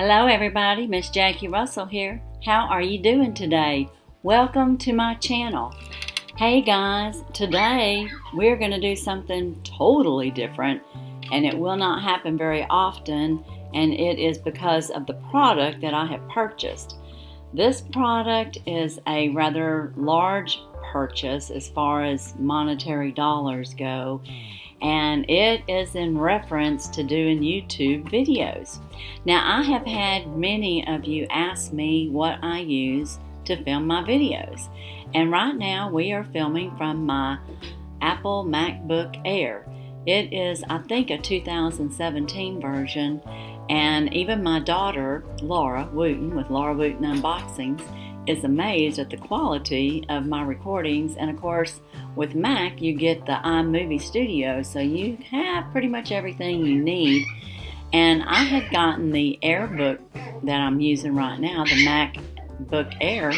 Hello everybody, Miss Jackie Russell here. How are you doing today? Welcome to my channel. Hey guys, today we're going to do something totally different, and it will not happen very often, and it is because of the product that I have purchased. This product is a rather large purchase as far as monetary dollars go, and it is in reference to doing YouTube videos. Now, I have had many of you ask me what I use to film my videos, and right now we are filming from my Apple MacBook Air. It is, I think, a 2017 version, and even my daughter, Laura Wooten, with Laura Wooten Unboxings, is amazed at the quality of my recordings. And of course, with Mac, you get the iMovie Studio, so you have pretty much everything you need. And I had gotten the AirBook that I'm using right now, the MacBook Air.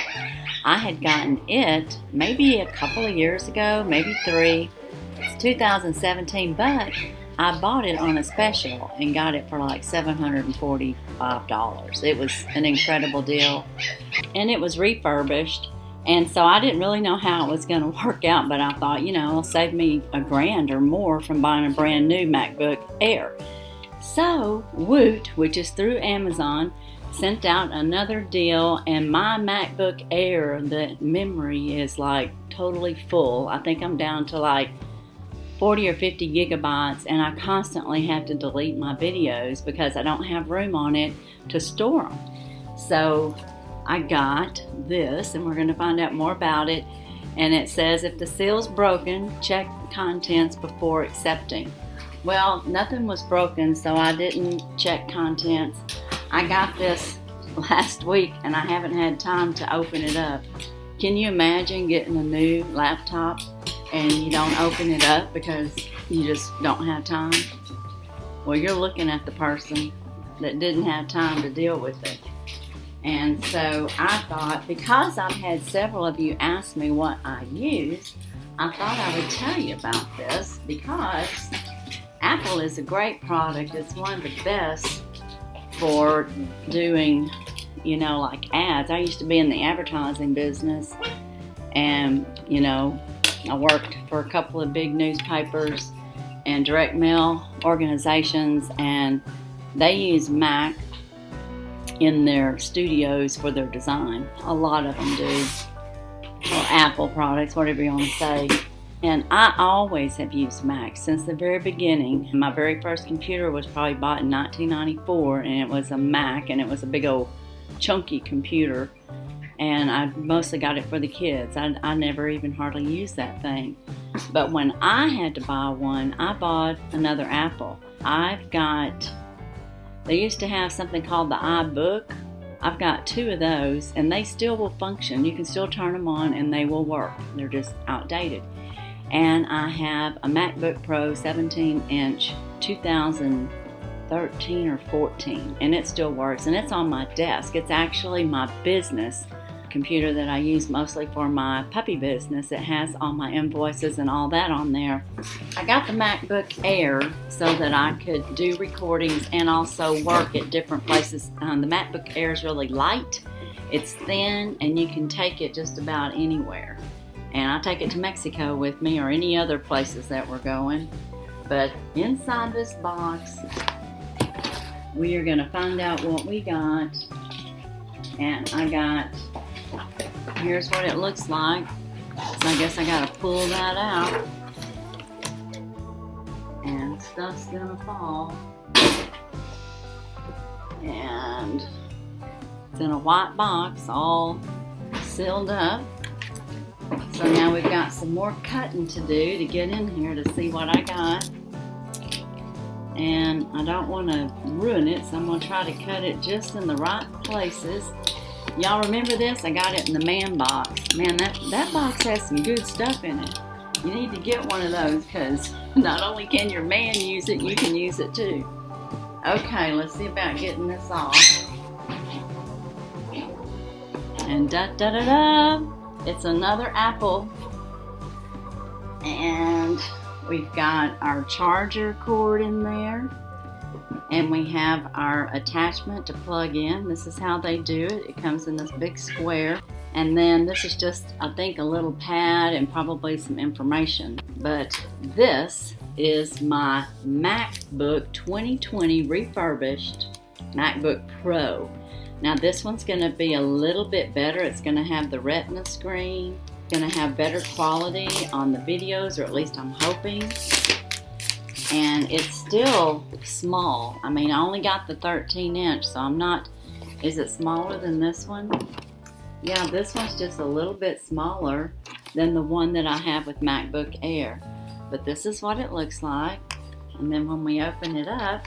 I had gotten it maybe a couple of years ago, maybe 3. It's 2017, but I bought it on a special and got it for like $745. It was an incredible deal, and it was refurbished. And so I didn't really know how it was going to work out, but I thought, it'll save me $1,000 or more from buying a brand new MacBook Air. So Woot, which is through Amazon, sent out another deal, and my MacBook Air, the memory is like totally full. I think I'm down to like 40 or 50 gigabytes, and I constantly have to delete my videos because I don't have room on it to store them. So I got this, and we're going to find out more about it. And it says, if the seal's broken, check contents before accepting. Well, nothing was broken, so I didn't check contents. I got this last week, and I haven't had time to open it up. Can you imagine getting a new laptop and you don't open it up because you just don't have time? Well, you're looking at the person that didn't have time to deal with it. And so I thought, because I've had several of you ask me what I use, I thought I would tell you about this, because Apple is a great product. It's one of the best for doing, like ads. I used to be in the advertising business, and, I worked for a couple of big newspapers and direct mail organizations, and they use Mac in their studios for their design. A lot of them do. Or Apple products, whatever you want to say. And I always have used Mac since the very beginning. My very first computer was probably bought in 1994, and it was a Mac, and it was a big old chunky computer. And I mostly got it for the kids. I never even hardly used that thing. But when I had to buy one, I bought another Apple. They used to have something called the iBook. I've got 2 of those, and they still will function. You can still turn them on and they will work. They're just outdated. And I have a MacBook Pro 17-inch 2013 or 14, and it still works, and it's on my desk. It's actually my business computer that I use mostly for my puppy business. It has all my invoices and all that on there. I got the MacBook Air so that I could do recordings and also work at different places. The MacBook Air is really light, it's thin, and you can take it just about anywhere. And I take it to Mexico with me, or any other places that we're going. But inside this box, we are going to find out what we got. And here's what it looks like. So I guess I got to pull that out. And stuff's going to fall. And it's in a white box, all sealed up. So now we've got some more cutting to do to get in here to see what I got. And I don't want to ruin it, so I'm going to try to cut it just in the right places. Y'all remember this? I got it in the man box. Man, that box has some good stuff in it. You need to get one of those, because not only can your man use it, you can use it too. Okay, let's see about getting this off. And da-da-da-da! It's another Apple, and we've got our charger cord in there. And we have our attachment to plug in. This is how they do it. It comes in this big square. And then this is just, I think, a little pad and probably some information. But this is my MacBook 2020 refurbished MacBook Pro. Now this one's going to be a little bit better. It's going to have the Retina screen. It's going to have better quality on the videos, or at least I'm hoping. And it's still small. I mean, I only got the 13-inch, so I'm not... Is it smaller than this one? Yeah, this one's just a little bit smaller than the one that I have with MacBook Air. But this is what it looks like. And then when we open it up,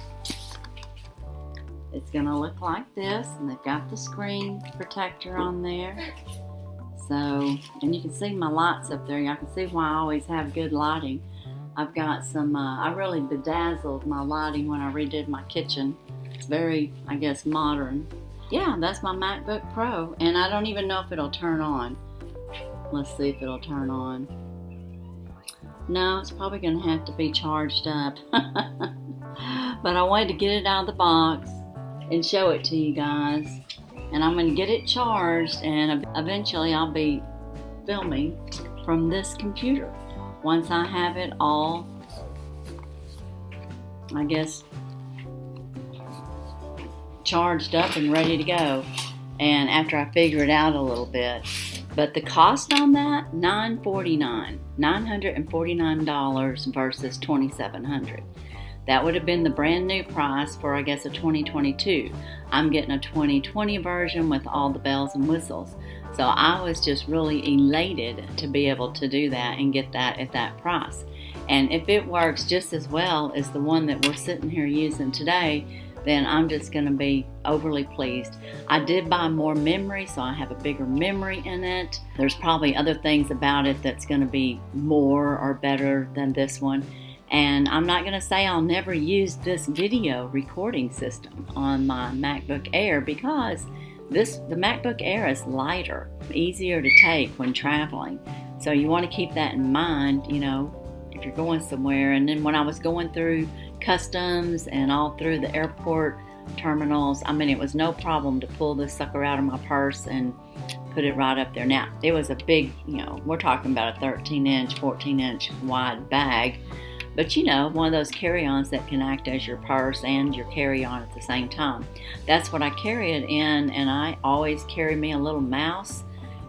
it's gonna look like this. And they've got the screen protector on there. So, and you can see my lights up there. Y'all can see why I always have good lighting. I've got some, I really bedazzled my lighting when I redid my kitchen. It's very, I guess, modern. Yeah, that's my MacBook Pro, and I don't even know if it'll turn on. Let's see if it'll turn on. No, it's probably going to have to be charged up. But I wanted to get it out of the box and show it to you guys. And I'm going to get it charged, and eventually I'll be filming from this computer. Once I have it all, I guess, charged up and ready to go, and after I figure it out a little bit. But the cost on that, $949 versus $2,700. That would have been the brand new price for, I guess, a 2022. I'm getting a 2020 version with all the bells and whistles. So I was just really elated to be able to do that and get that at that price. And if it works just as well as the one that we're sitting here using today, then I'm just going to be overly pleased. I did buy more memory, so I have a bigger memory in it. There's probably other things about it that's going to be more or better than this one. And I'm not going to say I'll never use this video recording system on my MacBook Air, because the MacBook Air is lighter, easier to take when traveling. So you want to keep that in mind, you know, if you're going somewhere. And then when I was going through customs and all through the airport terminals, I mean, it was no problem to pull this sucker out of my purse and put it right up there. Now, it was a big, you know, we're talking about a 13-inch, 14-inch wide bag. But you know, one of those carry-ons that can act as your purse and your carry-on at the same time. That's what I carry it in, and I always carry me a little mouse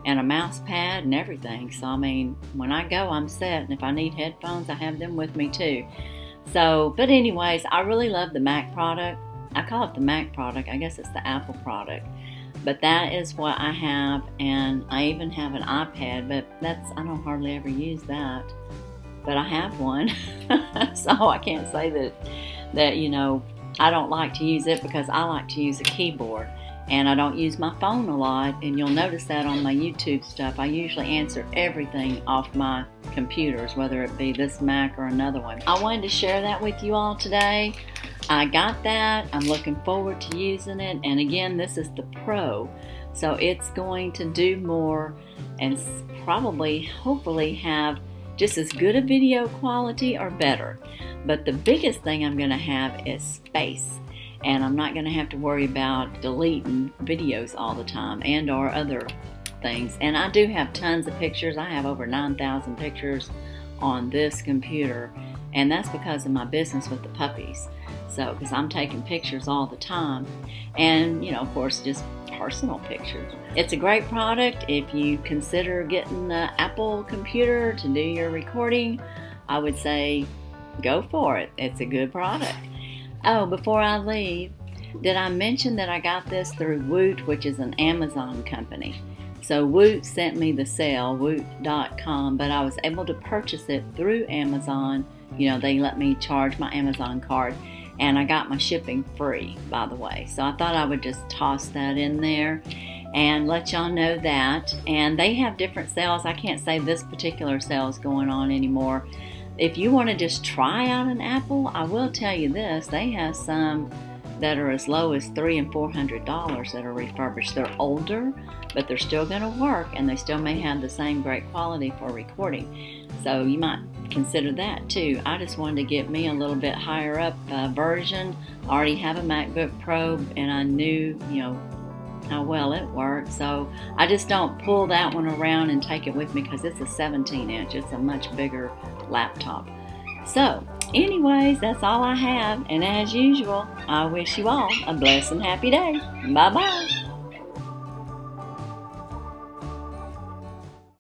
and a mouse pad and everything. So I mean, when I go, I'm set, and if I need headphones, I have them with me too. So, but anyways, I really love the Mac product. I call it the Mac product. I guess it's the Apple product. But that is what I have, and I even have an iPad, but I don't hardly ever use that. But I have one, so I can't say that you know, I don't like to use it, because I like to use a keyboard, and I don't use my phone a lot. And you'll notice that on my YouTube stuff, I usually answer everything off my computers, whether it be this Mac or another one. I wanted to share that with you all today. I got that. I'm looking forward to using it, and again, this is the Pro, so it's going to do more and probably, hopefully, have just as good a video quality or better. But the biggest thing I'm going to have is space, and I'm not going to have to worry about deleting videos all the time and or other things. And I do have tons of pictures. I have over 9,000 pictures on this computer, and that's because of my business with the puppies. So, because I'm taking pictures all the time, and you know, of course, just personal pictures. It's a great product. If you consider getting the Apple computer to do your recording, I would say go for it. It's a good product. Oh, before I leave, did I mention that I got this through Woot, which is an Amazon company? So Woot sent me the sale, woot.com, but I was able to purchase it through Amazon. You know, they let me charge my Amazon card, and I got my shipping free, by the way. So I thought I would just toss that in there and let y'all know that. And they have different sales. I can't say this particular sale is going on anymore. If you want to just try out an Apple, I will tell you this, they have some that are as low as $300 and $400 that are refurbished. They're older, but they're still going to work, and they still may have the same great quality for recording. So you might consider that too. I just wanted to get me a little bit higher up version. I already have a MacBook Pro, and I knew, how well it worked. So I just don't pull that one around and take it with me because it's a 17-inch. It's a much bigger laptop. So anyways, that's all I have. And as usual, I wish you all a blessed and happy day. Bye-bye.